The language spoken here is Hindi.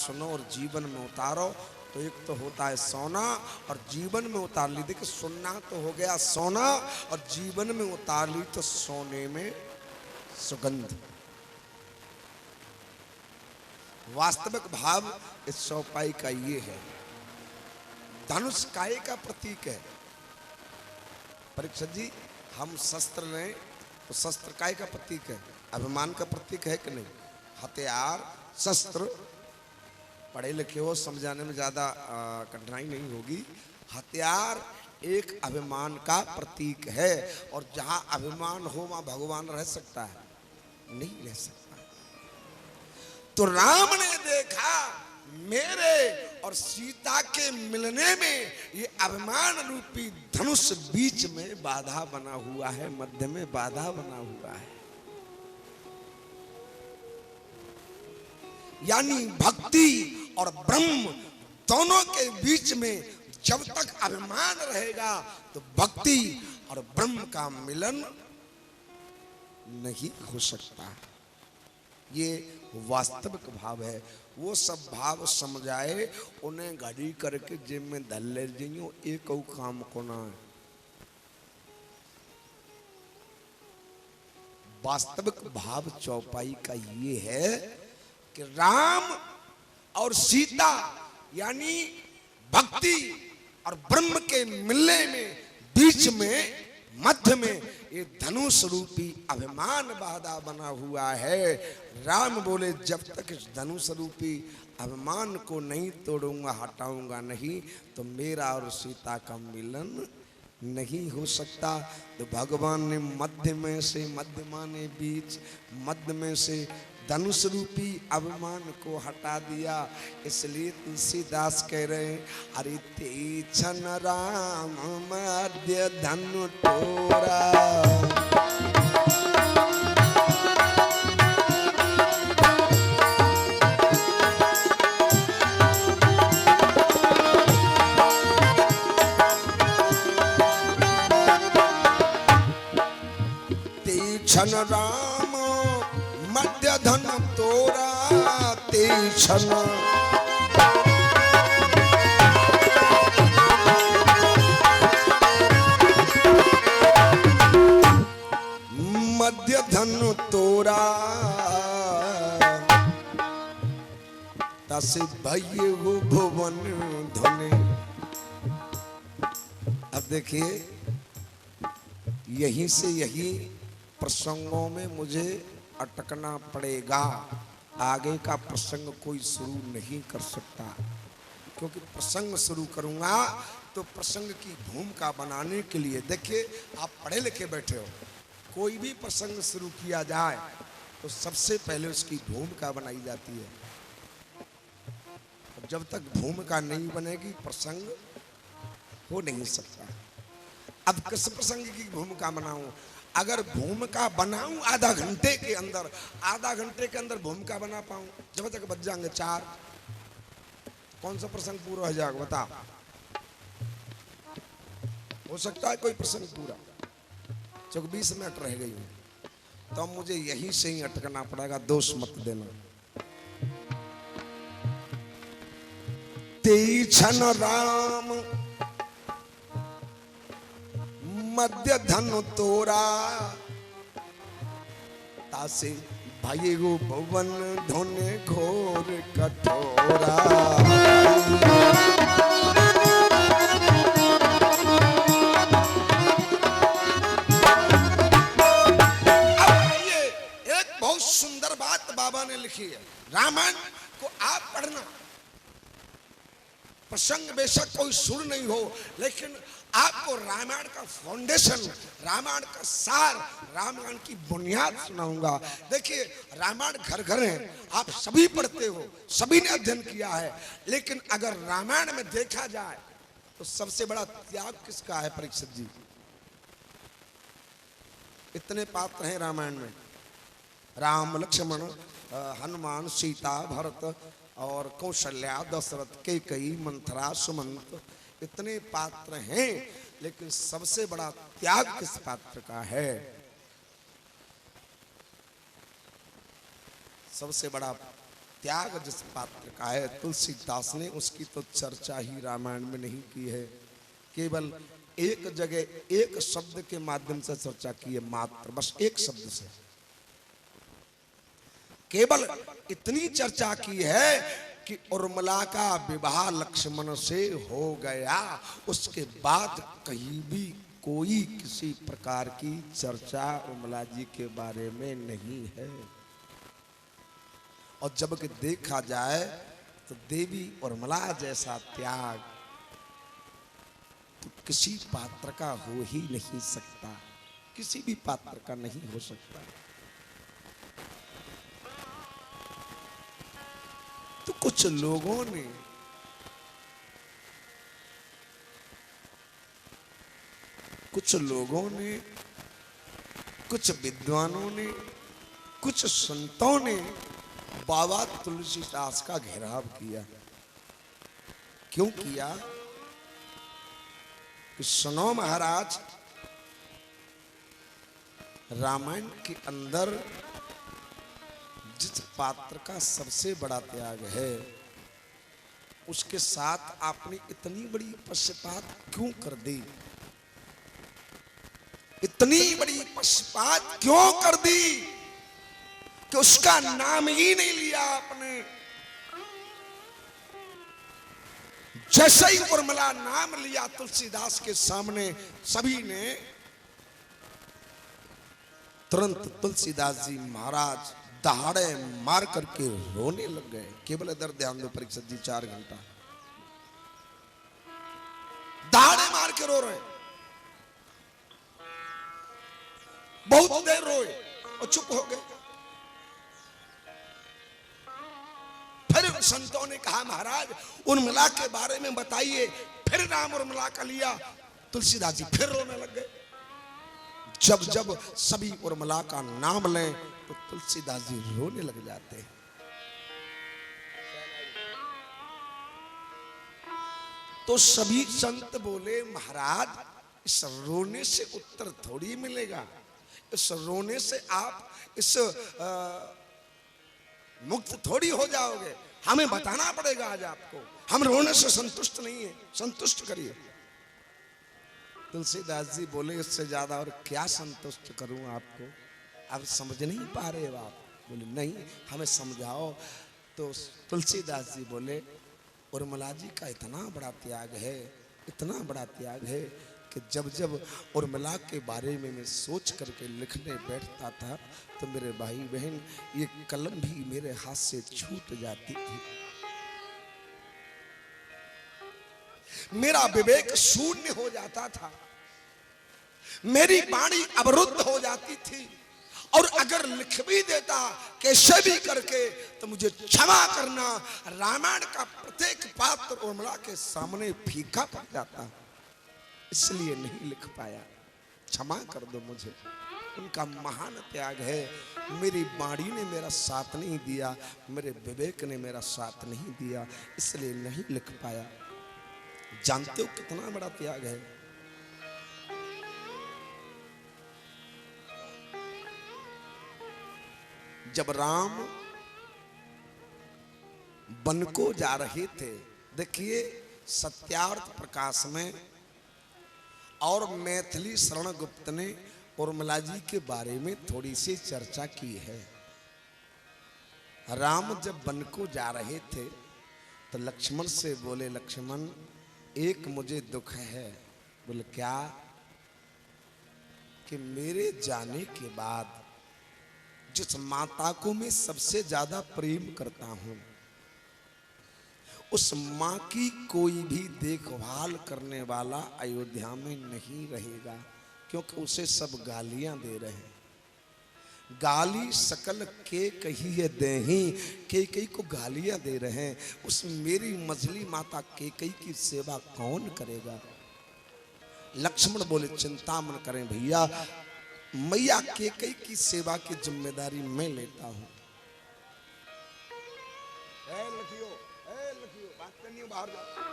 सुनो और जीवन में उतारो। तो एक तो होता है सोना और जीवन में उतार ली। देखिए सुनना तो हो गया सोना और जीवन में उतार ली तो सोने में सुगंध। वास्तविक भाव इस चौपाई का ये है। धनुष काय का प्रतीक है। परीक्षित जी, हम शस्त्र लें तो शस्त्र काय का प्रतीक है? अभिमान का प्रतीक है कि नहीं? हथियार शस्त्र, पढ़े लिखे हो, समझाने में ज्यादा कठिनाई नहीं होगी। हथियार एक अभिमान का प्रतीक है और जहां अभिमान हो वहां भगवान रह सकता है? नहीं रह सकता। तो राम ने देखा मेरे और सीता के मिलने में ये अभिमान रूपी धनुष बीच में बाधा बना हुआ है, मध्य में बाधा बना हुआ है। यानी भक्ति और ब्रह्म दोनों के बीच में जब तक अभिमान रहेगा तो भक्ति और ब्रह्म का मिलन नहीं हो सकता। ये वास्तविक भाव है। वो सब भाव समझाए उन्हें घड़ी करके जेब में धर ले जियो, एक काम को ना है। वास्तविक भाव चौपाई का ये है कि राम और सीता यानी भक्ति और ब्रह्म के मिलने में बीच में मध्य में ये धनुष रूपी अभिमान बाधा बना हुआ है। राम बोले जब तक इस धनुष रूपी अभिमान को नहीं तोड़ूंगा, हटाऊंगा नहीं, तो मेरा और सीता का मिलन नहीं हो सकता। तो भगवान ने मध्य में से, मध्य माने बीच, मध्य में से धनुष रूपी अभिमान को हटा दिया। इसलिए तुलसीदास कह रहे हैं, अरे तीछन राम मध्य धनु तोरा, तीछन राम मध्य धन तोरा, तीछन मध्य धन तोरा, तसे भये वो भुवन धने। अब देखिए यहीं से यही प्रसंगों में मुझे अटकना पड़ेगा। आगे का प्रसंग कोई शुरू नहीं कर सकता, क्योंकि प्रसंग शुरू करूंगा तो प्रसंग की भूमिका बनाने के लिए, देखिए आप पढ़े लिखे बैठे हो, कोई भी प्रसंग शुरू किया जाए तो सबसे पहले उसकी भूमिका बनाई जाती है। जब तक भूमिका नहीं बनेगी प्रसंग हो नहीं सकता। अब किस प्रसंग की भूमिका बनाऊं? अगर भूमिका बनाऊं आधा घंटे के अंदर, आधा घंटे के अंदर भूमिका बना पाऊं, जब तक बच जाएंगे 4, कौन सा प्रसंग पूरा हो जाएगा बता? हो सकता है कोई प्रसंग पूरा, चूंकि 20 मिनट रह गई हूं, तो अब मुझे यहीं से ही अटकना पड़ेगा। दोष मत देना। तीछन राम मध्य धन तोरा, तासे भाई गो भवन धोने घोर कठोरा। एक बहुत सुंदर बात बाबा ने लिखी है। रामायण को आप पढ़ना, प्रसंग बेशक कोई सुर नहीं हो, लेकिन आपको रामायण का फाउंडेशन, रामायण का सार, रामायण की बुनियाद सुनाऊंगा। देखिए रामायण घर घर है, आप सभी पढ़ते हो, सभी ने अध्ययन किया है, लेकिन अगर रामायण में देखा जाए तो सबसे बड़ा त्याग किसका है परीक्षित जी? इतने पात्र हैं रामायण में, राम लक्ष्मण हनुमान सीता भरत और कौशल्या दशरथ कैकेयी मंथरा सुमंत, इतने पात्र हैं, लेकिन सबसे बड़ा त्याग किस पात्र का है? सबसे बड़ा त्याग जिस पात्र का है, तुलसीदास ने उसकी तो चर्चा ही रामायण में नहीं की है, केवल एक जगह एक शब्द के माध्यम से चर्चा की है, मात्र बस एक शब्द से केवल इतनी चर्चा की है कि उर्मिला का विवाह लक्ष्मण से हो गया। उसके बाद कहीं भी कोई किसी प्रकार की चर्चा उर्मिला जी के बारे में नहीं है। और जब कि देखा जाए तो देवी उर्मिला जैसा त्याग तो किसी पात्र का हो ही नहीं सकता, किसी भी पात्र का नहीं हो सकता। तो कुछ लोगों ने कुछ विद्वानों ने, कुछ संतों ने बाबा तुलसीदास का घेराव किया। क्यों किया? कि सुनो महाराज, रामायण के अंदर जिस पात्र का सबसे बड़ा त्याग है उसके साथ आपने इतनी बड़ी पक्षपात क्यों कर दी? इतनी बड़ी पक्षपात क्यों कर दी कि उसका नाम ही नहीं लिया आपने? जैसे ही उर्मिला नाम लिया तुलसीदास के सामने, सभी ने तुरंत तुलसीदास जी महाराज दहाड़े मार करके रोने लग गए। केवल इधर ध्यान दो परीक्षित जी, 4 घंटा दहाड़े मार के रो रहे, बहुत देर रोए और चुप हो गए। फिर संतों ने कहा महाराज उर्मिला के बारे में बताइए। फिर नाम उर्मिला का लिया, तुलसीदास जी फिर रोने लग गए। जब जब सभी उर्मिला का नाम लें तो तुलसीदास जी रोने लग जाते हैं। तो सभी संत बोले महाराज इस रोने से उत्तर थोड़ी मिलेगा, इस रोने से आप इस मुक्त थोड़ी हो जाओगे, हमें बताना पड़ेगा आज आपको। हम रोने से संतुष्ट नहीं है, संतुष्ट करिए। तुलसीदास जी बोले इससे ज्यादा और क्या संतुष्ट करूं आपको, आप समझ नहीं पा रहे हो आप? बोले नहीं, हमें समझाओ। तो तुलसीदास जी बोले उर्मिला जी का इतना बड़ा त्याग है, इतना बड़ा त्याग है कि जब जब उर्मिला के बारे में मैं सोच करके लिखने बैठता था तो मेरे भाई बहन ये कलम भी मेरे हाथ से छूट जाती थी, मेरा विवेक शून्य हो जाता था, मेरी वाणी अवरुद्ध हो जाती थी। और अगर लिख भी देता कैसे भी करके तो मुझे क्षमा करना, रामायण का प्रत्येक पात्र उर्मिला के सामने फीका पड़ जाता, इसलिए नहीं लिख पाया। क्षमा कर दो मुझे। उनका महान त्याग है। मेरी वाणी ने मेरा साथ नहीं दिया, मेरे विवेक ने मेरा साथ नहीं दिया, इसलिए नहीं लिख पाया। जानते हो कितना बड़ा त्याग है? जब राम वन को जा रहे थे, देखिए सत्यार्थ प्रकाश में और मैथिली शरण गुप्त ने उर्मिला जी के बारे में थोड़ी सी चर्चा की है। राम जब वन को जा रहे थे तो लक्ष्मण से बोले लक्ष्मण एक मुझे दुख है। बोले क्या? कि मेरे जाने के बाद जिस माता को मैं सबसे ज्यादा प्रेम करता हूं उस मां की कोई भी देखभाल करने वाला अयोध्या में नहीं रहेगा, क्योंकि उसे सब गालियां दे रहे हैं। गाली सकल के कही देही, केकई को गालियां दे रहे हैं। उस मेरी मझली माता केकई की सेवा कौन करेगा? लक्ष्मण बोले चिंता मन करें भैया, मैया केकई की सेवा की जिम्मेदारी मैं लेता हूं। लखियो बात करनी हो, बाहर जाओ।